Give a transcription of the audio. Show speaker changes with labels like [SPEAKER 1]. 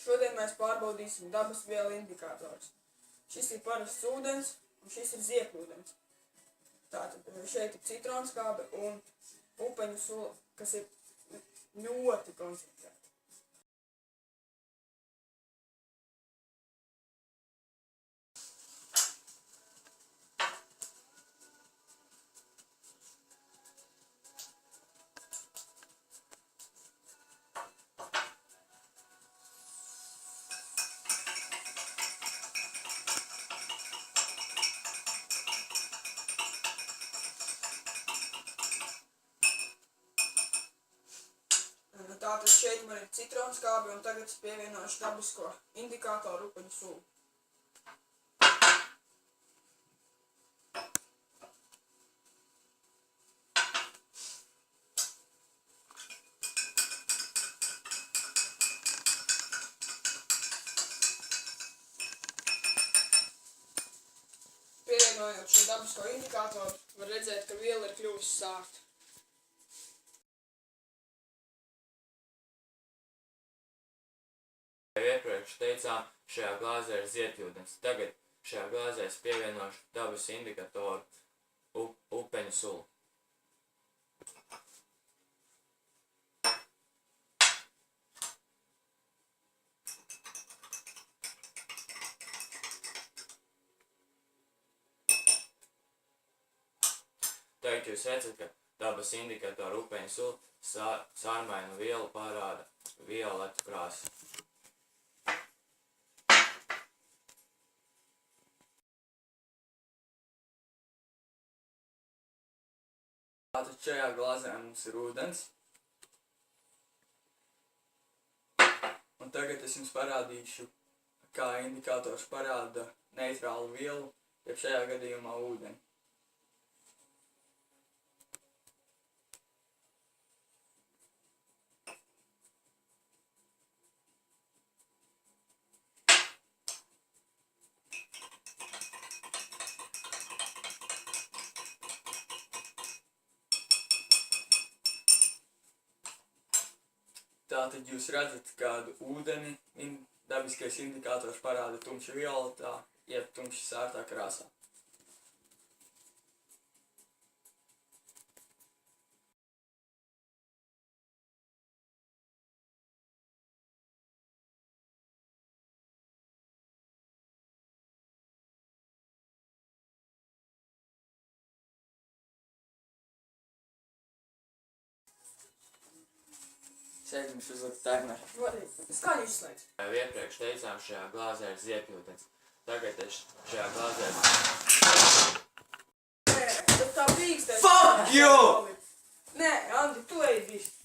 [SPEAKER 1] Šodien mēs pārbaudīsim dabas vielu indikātors. Šis ir parasts ūdens un šis ir ziepūdens. Tātad šeit ir citronskābe un upeņu sula, kas ir ļoti koncentrēta. Tātad šeit man ir citronskābe un tagad es pievienošu dabisko indikātoru upeņu sulu. Pievienojot šo dabisko indikātoru, var redzēt, ka viela ir kļuvusi sārta.
[SPEAKER 2] Iepriekš teicām, šajā glāzē ir ziepūdens. Tagad šajā glāzē es pievienošu dabas indikatoru upeņu sulu. Tagad jūs redzat, ka dabas indikatoru upeņu sula sarmainu vielu parāda violetu krāsu. Tātad šajā glāzē mums ir ūdens. Un tagad es jums parādīšu, kā indikators parāda neitrālu vielu, jeb šajā gadījumā ūdeni. Tātad jūs redzat, kādu ūdeni dabiskais indikators parāda tumši violetā, jeb tumši sārtā krāsā. Šeit mums uzlikt termeri.
[SPEAKER 1] Skaņu izslēdz.
[SPEAKER 2] Iepriekš teicām, šajā glāzē ir ziepūdens. Tagad es šajā glāzē...
[SPEAKER 1] Nē, tad tā bīkstēs.
[SPEAKER 2] Fuck you!
[SPEAKER 1] Nē, Andi, tu ej bišķi.